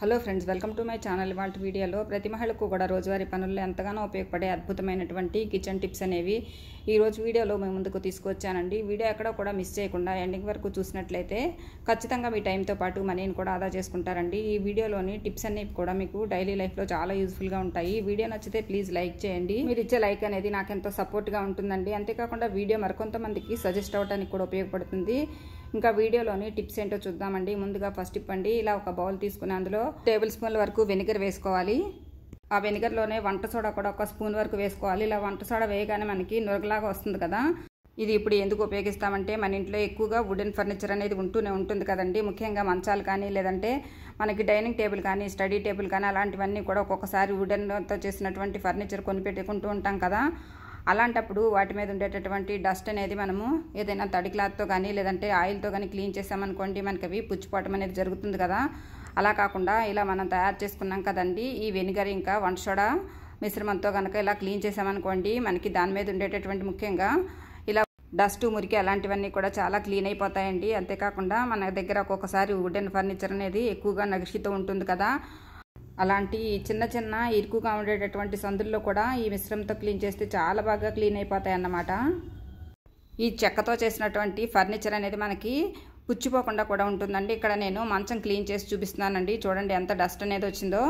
Hello friends, welcome to my channel. ఇవాళ వీడియోలో ప్రతి మహిళకు కూడా రోజువారీ పనుల్లో ఎంతగానో ఉపయోగపడే అద్భుతమైనటువంటి కిచెన్ టిప్స్ అనేవి ఈరోజు వీడియోలో మేము ముందుకు తీసుకొచ్చానండి. వీడియో ఎక్కడ కూడా మిస్ చేయకుండా ఎండింగ్ వరకు చూసినట్లయితే ఖచ్చితంగా మీ టైంతో పాటు మనీని కూడా ఆదా చేసుకుంటారండి. ఈ వీడియోలోని టిప్స్ అన్ని కూడా మీకు డైలీ లైఫ్లో చాలా యూస్ఫుల్గా ఉంటాయి. వీడియో నచ్చితే ప్లీజ్ లైక్ చేయండి. మీరు ఇచ్చే లైక్ అనేది నాకు ఎంతో సపోర్ట్గా ఉంటుందండి. అంతేకాకుండా వీడియో మరికొంతమందికి సజెస్ట్ అవడానికి కూడా ఉపయోగపడుతుంది. ఇంకా వీడియోలోని టిప్స్ ఏంటో చూద్దామండి. ముందుగా ఫస్ట్ టిప్ అండి, ఇలా ఒక బౌల్ తీసుకుని అందులో 2 టేబుల్ స్పూన్ల వరకు వెనిగర్ వేసుకోవాలి. ఆ వెనిగర్లోనే వంట సోడా కూడా 1 స్పూన్ వరకు వేసుకోవాలి. ఇలా వంట సోడా వేయగానే మనకి నురగలాగా వస్తుంది కదా. ఇది ఇప్పుడు ఎందుకు ఉపయోగిస్తామంటే మన ఇంట్లో ఎక్కువగా వుడెన్ ఫర్నిచర్ అనేది ఉంటూనే ఉంటుంది కదండి. ముఖ్యంగా మంచాలు కానీ లేదంటే మనకి డైనింగ్ టేబుల్ కానీ స్టడీ టేబుల్ కానీ అలాంటివన్నీ కూడా ఒక్కొక్కసారి వుడెన్తో చేసినటువంటి ఫర్నిచర్ కొని పెట్టుకుంటూ ఉంటాం కదా. అలాంటప్పుడు వాటి మీద ఉండేటటువంటి డస్ట్ అనేది మనము ఏదైనా తడి క్లాత్తో కానీ లేదంటే ఆయిల్తో కానీ క్లీన్ చేసామనుకోండి, మనకి అవి పుచ్చిపోవటం అనేది జరుగుతుంది కదా. అలా కాకుండా ఇలా మనం తయారు చేసుకున్నాం కదండి, ఈ వెనిగర్ ఇంకా వంట సోడా మిశ్రమంతో కనుక ఇలా క్లీన్ చేసామనుకోండి, మనకి దాని మీద ఉండేటటువంటి ముఖ్యంగా ఇలా డస్ట్ మురికి అలాంటివన్నీ కూడా చాలా క్లీన్ అయిపోతాయండి. అంతేకాకుండా మన దగ్గర ఒక్కొక్కసారి వుడెన్ ఫర్నిచర్ అనేది ఎక్కువగా నగిషితో ఉంటుంది కదా. అలాంటి చిన్న చిన్న ఇరుకుగా ఉండేటటువంటి సందుల్లో కూడా ఈ మిశ్రమంతో క్లీన్ చేస్తే చాలా బాగా క్లీన్ అయిపోతాయి అన్నమాట. ఈ చెక్కతో చేసినటువంటి ఫర్నిచర్ అనేది మనకి పుచ్చిపోకుండా కూడా ఉంటుందండి. ఇక్కడ నేను మంచం క్లీన్ చేసి చూపిస్తున్నానండి. చూడండి ఎంత డస్ట్ అనేది వచ్చిందో.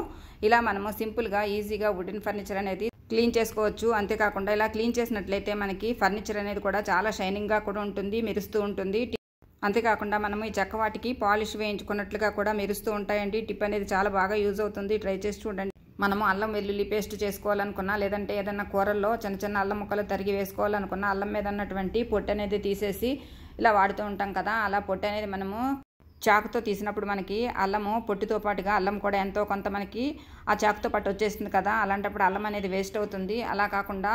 ఇలా మనము సింపుల్గా ఈజీగా వుడెన్ ఫర్నిచర్ అనేది క్లీన్ చేసుకోవచ్చు. అంతేకాకుండా ఇలా క్లీన్ చేసినట్లయితే మనకి ఫర్నిచర్ అనేది కూడా చాలా షైనింగ్గా కూడా ఉంటుంది, మెరుస్తూ ఉంటుంది. అంతేకాకుండా మనము ఈ చెక్క వాటికి పాలిష్ వేయించుకున్నట్లుగా కూడా మెరుస్తూ ఉంటాయండి. టిప్ అనేది చాలా బాగా యూజ్ అవుతుంది, ట్రై చేసి చూడండి. మనము అల్లం వెల్లుల్లి పేస్ట్ చేసుకోవాలనుకున్నా లేదంటే ఏదైనా కూరల్లో చిన్న చిన్న అల్లం ముక్కలు తరిగి వేసుకోవాలనుకున్నా అల్లం మీద ఉన్నటువంటి పొట్టు అనేది తీసేసి ఇలా వాడుతూ ఉంటాం కదా. అలా పొట్టు అనేది మనము చాకుతో తీసినప్పుడు మనకి అల్లము పొట్టుతో పాటుగా అల్లం కూడా ఎంతో కొంత మనకి ఆ చాకుతో పాటు వచ్చేస్తుంది కదా. అలాంటప్పుడు అల్లం అనేది వేస్ట్ అవుతుంది. అలా కాకుండా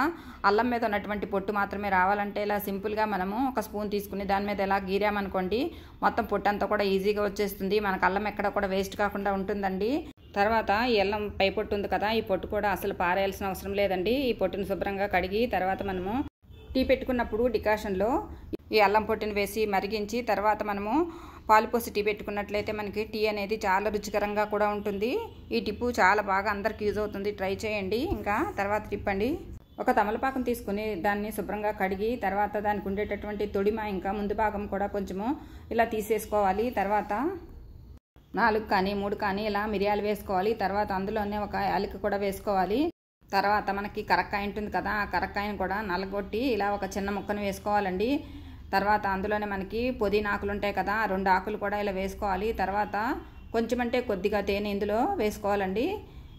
అల్లం మీద ఉన్నటువంటి పొట్టు మాత్రమే రావాలంటే ఇలా సింపుల్గా మనము 1 స్పూన్ తీసుకుని దాని మీద ఎలా గీరామనుకోండి, మొత్తం పొట్టు అంతా కూడా ఈజీగా వచ్చేస్తుంది. మనకు అల్లం ఎక్కడ కూడా వేస్ట్ కాకుండా ఉంటుందండి. తర్వాత ఈ అల్లం పై పొట్టు ఉంది కదా, ఈ పొట్టు కూడా అసలు పారేయాల్సిన అవసరం లేదండి. ఈ పొట్టును శుభ్రంగా కడిగి తర్వాత మనము టీ పెట్టుకున్నప్పుడు డికాషన్లో ఈ అల్లం పొట్టుని వేసి మరిగించి తర్వాత మనము పాలు పోసి టీ పెట్టుకున్నట్లయితే మనకి టీ అనేది చాలా రుచికరంగా కూడా ఉంటుంది. ఈ టిప్పు చాలా బాగా అందరికి యూజ్ అవుతుంది, ట్రై చేయండి. ఇంకా తర్వాత టిప్ అండి, ఒక తమలపాకం తీసుకుని దాన్ని శుభ్రంగా కడిగి తర్వాత దానికి ఉండేటటువంటి తొడిమ ఇంకా ముందు భాగం కూడా కొంచెము ఇలా తీసేసుకోవాలి. తర్వాత 4 కానీ 3 కానీ ఇలా మిరియాలు వేసుకోవాలి. తర్వాత అందులోనే ఒక యాలకి కూడా వేసుకోవాలి. తర్వాత మనకి కరక్కాయ ఉంటుంది కదా, ఆ కరక్కాయను కూడా నలగొట్టి ఇలా ఒక చిన్న ముక్కను వేసుకోవాలండి. తర్వాత అందులోనే మనకి పుదీనా ఆకులు ఉంటాయి కదా, 2 ఆకులు కూడా ఇలా వేసుకోవాలి. తర్వాత కొంచెం అంటే కొద్దిగా తేనె ఇందులో వేసుకోవాలండి.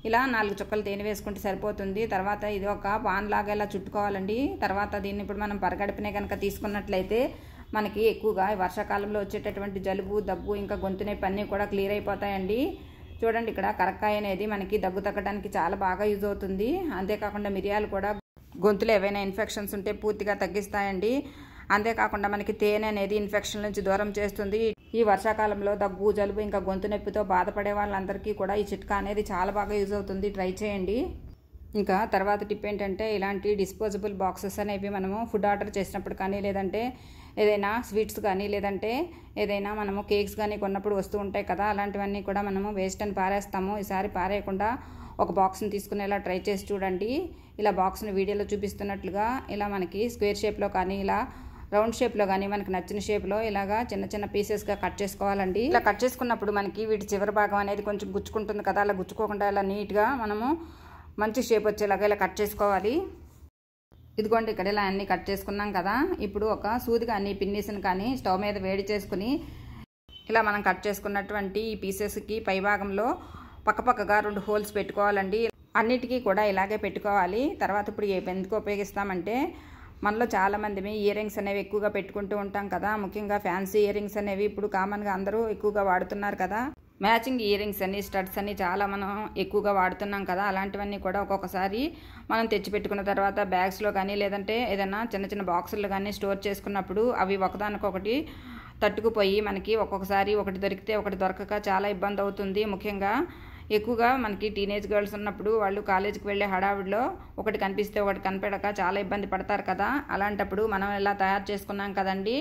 ఇలా 4 చుక్కలు తేనె వేసుకుంటే సరిపోతుంది. తర్వాత ఇది ఒక పాన్ లాగా ఇలా చుట్టుకోవాలండి. తర్వాత దీన్ని ఇప్పుడు మనం పరగడుపునే కనుక తీసుకున్నట్లయితే మనకి ఎక్కువగా వర్షాకాలంలో వచ్చేటటువంటి జలుబు, దగ్గు ఇంకా గొంతు నొప్పి అన్నీ కూడా క్లియర్ అయిపోతాయండి. చూడండి, ఇక్కడ కరక్కాయ అనేది మనకి దగ్గు తగ్గడానికి చాలా బాగా యూజ్ అవుతుంది. అంతేకాకుండా మిరియాలు కూడా గొంతులో ఏవైనా ఇన్ఫెక్షన్స్ ఉంటే పూర్తిగా తగ్గిస్తాయండి. అంతేకాకుండా మనకి తేనె అనేది ఇన్ఫెక్షన్ నుంచి దూరం చేస్తుంది. ఈ వర్షాకాలంలో దగ్గు, జలుబు ఇంకా గొంతు నొప్పితో బాధపడే వాళ్ళందరికీ కూడా ఈ చిట్కా అనేది చాలా బాగా యూజ్ అవుతుంది, ట్రై చేయండి. ఇంకా తర్వాత టిప్ ఏంటంటే, ఇలాంటి డిస్పోజబుల్ బాక్సెస్ అనేవి మనము ఫుడ్ ఆర్డర్ చేసినప్పుడు కానీ లేదంటే ఏదైనా స్వీట్స్ కానీ లేదంటే ఏదైనా మనము కేక్స్ కానీ కొన్నప్పుడు వస్తూ ఉంటాయి కదా, అలాంటివన్నీ కూడా మనము వేస్ట్ అని పారేస్తాము. ఈసారి పారేయకుండా ఒక బాక్స్ని తీసుకునేలా ట్రై చేసి చూడండి. ఇలా బాక్స్ని వీడియోలో చూపిస్తున్నట్లుగా ఇలా మనకి స్క్వేర్ షేప్లో కానీ ఇలా రౌండ్ షేప్లో కానీ మనకు నచ్చిన షేప్లో ఇలాగా చిన్న చిన్న పీసెస్గా కట్ చేసుకోవాలండి. ఇలా కట్ చేసుకున్నప్పుడు మనకి వీటి చివరి భాగం అనేది కొంచెం గుచ్చుకుంటుంది కదా, అలా గుచ్చుకోకుండా ఇలా నీట్గా మనము మంచి షేప్ వచ్చేలాగా ఇలా కట్ చేసుకోవాలి. ఇదిగోండి, ఇక్కడ ఇలా అన్నీ కట్ చేసుకున్నాం కదా. ఇప్పుడు ఒక సూది కానీ పిన్నీస్ని కానీ స్టవ్ మీద వేడి చేసుకుని ఇలా మనం కట్ చేసుకున్నటువంటి ఈ పీసెస్కి పై భాగంలో పక్కపక్కగా 2 హోల్స్ పెట్టుకోవాలండి. అన్నిటికీ కూడా ఇలాగే పెట్టుకోవాలి. తర్వాత ఇప్పుడు ఎందుకు ఉపయోగిస్తామంటే, మనలో చాలామంది ఇయర్ రింగ్స్ అనేవి ఎక్కువగా పెట్టుకుంటూ ఉంటాం కదా. ముఖ్యంగా ఫ్యాన్సీ ఇయర్ రింగ్స్ అనేవి ఇప్పుడు కామన్గా అందరూ ఎక్కువగా వాడుతున్నారు కదా. మ్యాచింగ్ ఇయర్ రింగ్స్ అని స్టడ్స్ అని చాలా మనం ఎక్కువగా వాడుతున్నాం కదా. అలాంటివన్నీ కూడా ఒక్కొక్కసారి మనం తెచ్చిపెట్టుకున్న తర్వాత బ్యాగ్స్లో కానీ లేదంటే ఏదైనా చిన్న చిన్న బాక్సుల్లో కానీ స్టోర్ చేసుకున్నప్పుడు అవి ఒకదానికొకటి తట్టుకుపోయి మనకి ఒక్కొక్కసారి ఒకటి దొరికితే ఒకటి దొరకక చాలా ఇబ్బంది అవుతుంది. ముఖ్యంగా ఎక్కువగా మనకి టీనేజ్ గర్ల్స్ ఉన్నప్పుడు వాళ్ళు కాలేజీకి వెళ్ళే హడావిడిలో ఒకటి కనిపిస్తే ఒకటి కనిపెడక చాలా ఇబ్బంది పడతారు కదా. అలాంటప్పుడు మనం ఇలా తయారు చేసుకున్నాం కదండి,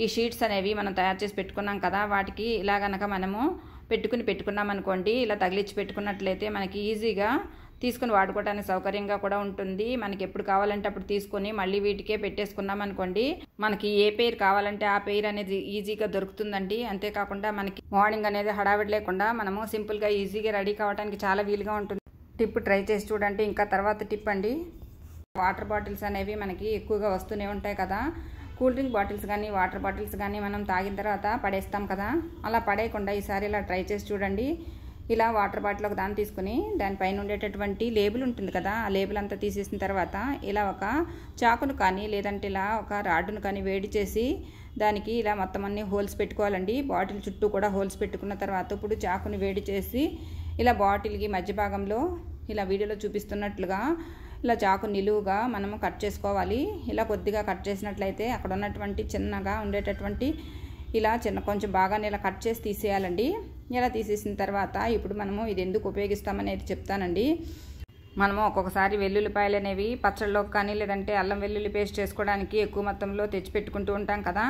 ఈ షీట్స్ అనేవి మనం తయారు చేసి పెట్టుకున్నాం కదా, వాటికి ఇలా గనక మనము పెట్టుకున్నామనుకోండి, ఇలా తగిలించి పెట్టుకున్నట్లయితే మనకి ఈజీగా తీసుకుని వాడుకోవడానికి సౌకర్యంగా కూడా ఉంటుంది. మనకి ఎప్పుడు కావాలంటే అప్పుడు తీసుకొని మళ్ళీ వీటికే పెట్టేసుకున్నాం అనుకోండి, మనకి ఏ పెయిర్ కావాలంటే ఆ పెయిర్ అనేది ఈజీగా దొరుకుతుందండి. అంతేకాకుండా మనకి మార్నింగ్ అనేది హడావిడి లేకుండా మనము సింపుల్గా ఈజీగా రెడీ కావడానికి చాలా వీలుగా ఉంటుంది. టిప్ ట్రై చేసి చూడండి. ఇంకా తర్వాత టిప్ అండి, వాటర్ బాటిల్స్ అనేవి మనకి ఎక్కువగా వస్తూనే ఉంటాయి కదా. కూల్ డ్రింక్ బాటిల్స్ కానీ వాటర్ బాటిల్స్ కానీ మనం తాగిన తర్వాత పడేస్తాం కదా, అలా పడేయకుండా ఈసారి ఇలా ట్రై చేసి చూడండి. ఇలా వాటర్ బాటిల్ ఒక దాన్ని తీసుకుని దానిపైన ఉండేటటువంటి లేబుల్ ఉంటుంది కదా, ఆ లేబుల్ అంతా తీసేసిన తర్వాత ఇలా ఒక చాకును కానీ లేదంటే ఇలా ఒక రాడ్డును కానీ వేడి చేసి దానికి ఇలా మొత్తం అన్ని హోల్స్ పెట్టుకోవాలండి. బాటిల్ చుట్టూ కూడా హోల్స్ పెట్టుకున్న తర్వాత ఇప్పుడు చాకుని వేడి చేసి ఇలా బాటిల్కి మధ్య భాగంలో ఇలా వీడియోలో చూపిస్తున్నట్లుగా ఇలా చాకు నిలువుగా మనము కట్ చేసుకోవాలి. ఇలా కొద్దిగా కట్ చేసినట్లయితే అక్కడ ఉన్నటువంటి చిన్నగా ఉండేటటువంటి ఇలా కొంచెం బాగానే ఇలా కట్ చేసి తీసేయాలండి. ఇలా తీసేసిన తర్వాత ఇప్పుడు మనము ఇది ఎందుకు ఉపయోగిస్తామనేది చెప్తానండి. మనము ఒక్కొక్కసారి వెల్లుల్లిపాయలు అనేవి పచ్చళ్ళలోకి కానీ లేదంటే అల్లం వెల్లుల్లి పేస్ట్ చేసుకోవడానికి ఎక్కువ మొత్తంలో తెచ్చి పెట్టుకుంటూ ఉంటాం కదా.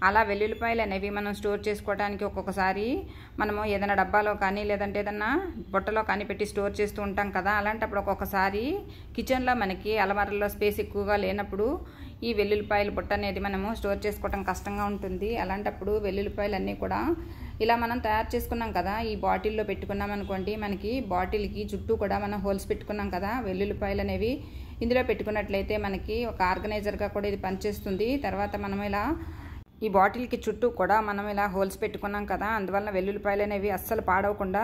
అలా వెల్లుల్లిపాయలు అనేవి మనం స్టోర్ చేసుకోవడానికి ఒక్కొక్కసారి మనము ఏదైనా డబ్బాలో కానీ లేదంటే ఏదైనా బుట్టలో కానీ పెట్టి స్టోర్ చేస్తూ ఉంటాం కదా. అలాంటప్పుడు ఒక్కొక్కసారి కిచెన్లో మనకి అలమారాల్లో స్పేస్ ఎక్కువగా లేనప్పుడు ఈ వెల్లుల్లిపాయలు బుట్ట అనేది మనము స్టోర్ చేసుకోవడం కష్టంగా ఉంటుంది. అలాంటప్పుడు వెల్లుల్లిపాయలు అన్నీ కూడా ఇలా మనం తయారు చేసుకున్నాం కదా, ఈ బాటిల్లో పెట్టుకున్నాం అనుకోండి, మనకి బాటిల్కి చుట్టూ కూడా మనం హోల్స్ పెట్టుకున్నాం కదా, వెల్లుల్లిపాయలు అనేవి ఇందులో పెట్టుకున్నట్లయితే మనకి ఒక ఆర్గనైజర్గా కూడా ఇది పనిచేస్తుంది. తర్వాత మనం ఇలా ఈ బాటిల్కి చుట్టూ కూడా మనం ఇలా హోల్స్ పెట్టుకున్నాం కదా, అందువల్ల వెల్లుల్లిపాయలు అనేవి అస్సలు పాడవకుండా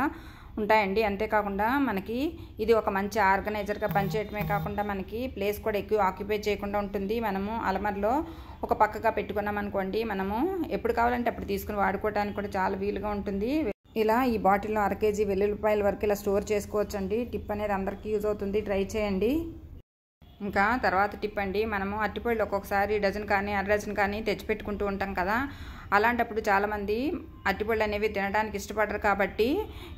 ఉంటాయండి. అంతేకాకుండా మనకి ఇది ఒక మంచి ఆర్గనైజర్గా పనిచేయటమే కాకుండా మనకి ప్లేస్ కూడా ఎక్కువ ఆక్యుపై చేయకుండా ఉంటుంది. మనము అలమరలో ఒక పక్కగా పెట్టుకున్నాం అనుకోండి, మనము ఎప్పుడు కావాలంటే అప్పుడు తీసుకుని వాడుకోవడానికి కూడా చాలా వీలుగా ఉంటుంది. ఇలా ఈ బాటిల్లో 1 kg వెల్లుల్లిపాయల వరకు ఇలా స్టోర్ చేసుకోవచ్చండి. టిప్ అనేది అందరికీ యూజ్ అవుతుంది, ట్రై చేయండి. ఇంకా తర్వాత టిప్ అండి, మనము అరటిపళ్ళు ఒక్కొక్కసారి డజన్ కానీ అర డజన్ కానీ తెచ్చిపెట్టుకుంటూ ఉంటాం కదా. అలాంటప్పుడు చాలామంది అరటిపళ్ళు అనేవి తినడానికి ఇష్టపడరు కాబట్టి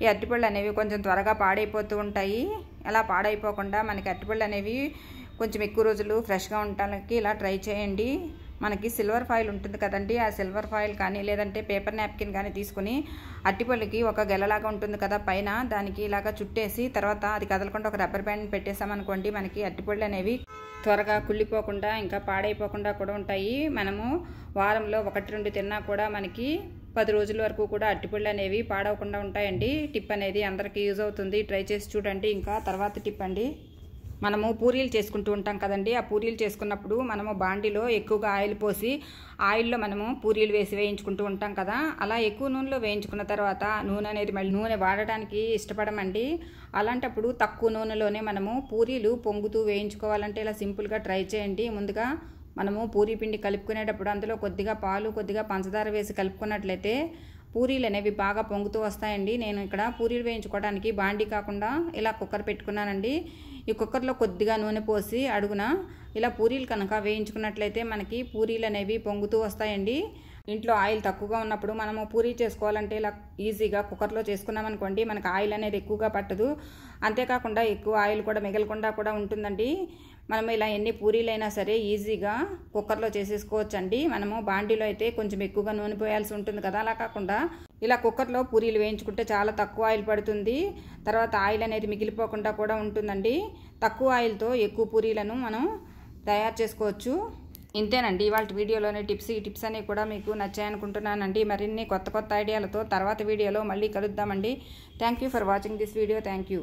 ఈ అరటిపళ్ళు అనేవి కొంచెం త్వరగా పాడైపోతూ ఉంటాయి. అలా పాడైపోకుండా మనకి అరటిపళ్ళు అనేవి కొంచెం ఎక్కువ రోజులు ఫ్రెష్గా ఉండడానికి ఇలా ట్రై చేయండి. మనకి సిల్వర్ ఫాయిల్ ఉంటుంది కదండి, ఆ సిల్వర్ ఫాయిల్ కానీ లేదంటే పేపర్ నాప్కిన్ కానీ తీసుకుని అరటిపళ్ళకి ఒక గెలలాగా ఉంటుంది కదా పైన, దానికి ఇలాగా చుట్టేసి తర్వాత అది కదలకుండా ఒక రబ్బర్ బ్యాండ్ పెట్టేసామనుకోండి, మనకి అరటిపళ్ళు అనేవి త్వరగా కుళ్ళిపోకుండా ఇంకా పాడైపోకుండా కూడా ఉంటాయి. మనము వారంలో 1-2 తిన్నా కూడా మనకి 10 రోజుల వరకు కూడా అరటిపళ్ళు అనేవి పాడవకుండా ఉంటాయండి. టిప్ అనేది అందరికీ యూజ్ అవుతుంది, ట్రై చేసి చూడండి. ఇంకా తర్వాత టిప్ అండి, మనము పూరీలు చేసుకుంటూ ఉంటాం కదండి, ఆ పూరీలు చేసుకున్నప్పుడు మనము బాండిలో ఎక్కువగా ఆయిల్ పోసి ఆయిల్లో మనము పూరీలు వేసి వేయించుకుంటూ ఉంటాం కదా. అలా ఎక్కువ నూనెలో వేయించుకున్న తర్వాత నూనె అనేది మళ్ళీ నూనె వాడడానికి ఇష్టపడమండి. అలాంటప్పుడు తక్కువ నూనెలోనే మనము పూరీలు పొంగుతూ వేయించుకోవాలంటే ఇలా సింపుల్గా ట్రై చేయండి. ముందుగా మనము పూరీ పిండి కలుపుకునేటప్పుడు అందులో కొద్దిగా పాలు కొద్దిగా పంచదార వేసి కలుపుకున్నట్లయితే పూరీలు అనేవి బాగా పొంగుతూ వస్తాయండి. నేను ఇక్కడ పూరీలు వేయించుకోవడానికి బాండి కాకుండా ఇలా కుక్కర్ పెట్టుకున్నానండి. ఈ కుక్కర్లో కొద్దిగా నూనె పోసి అడుగున ఇలా పూరీలు కనుక వేయించుకున్నట్లయితే మనకి పూరీలు అనేవి పొంగుతూ వస్తాయండి. ఇంట్లో ఆయిల్ తక్కువగా ఉన్నప్పుడు మనము పూరీ చేసుకోవాలంటే ఇలా ఈజీగా కుక్కర్లో చేసుకున్నామనుకోండి, మనకు ఆయిల్ అనేది ఎక్కువగా పట్టదు. అంతేకాకుండా ఎక్కువ ఆయిల్ కూడా మిగలకుండా కూడా ఉంటుందండి. మనం ఇలా ఎన్ని పూరీలైనా సరే ఈజీగా కుక్కర్లో చేసేసుకోవచ్చండి. మనము బాండీలో అయితే కొంచెం ఎక్కువగా నూనె పోయాల్సి ఉంటుంది కదా, అలా కాకుండా ఇలా కుక్కర్లో పూరీలు వేయించుకుంటే చాలా తక్కువ ఆయిల్ పడుతుంది. తర్వాత ఆయిల్ అనేది మిగిలిపోకుండా కూడా ఉంటుందండి. తక్కువ ఆయిల్తో ఎక్కువ పూరీలను మనం తయారు చేసుకోవచ్చు. ఇంతేనండి ఇవాళ వీడియోలోని టిప్స్ అనేవి కూడా మీకు నచ్చాయనుకుంటున్నానండి. మరిన్ని కొత్త ఐడియాలతో తర్వాత వీడియోలో మళ్ళీ కలుద్దామండి. Thank you for watching this video. Thank you.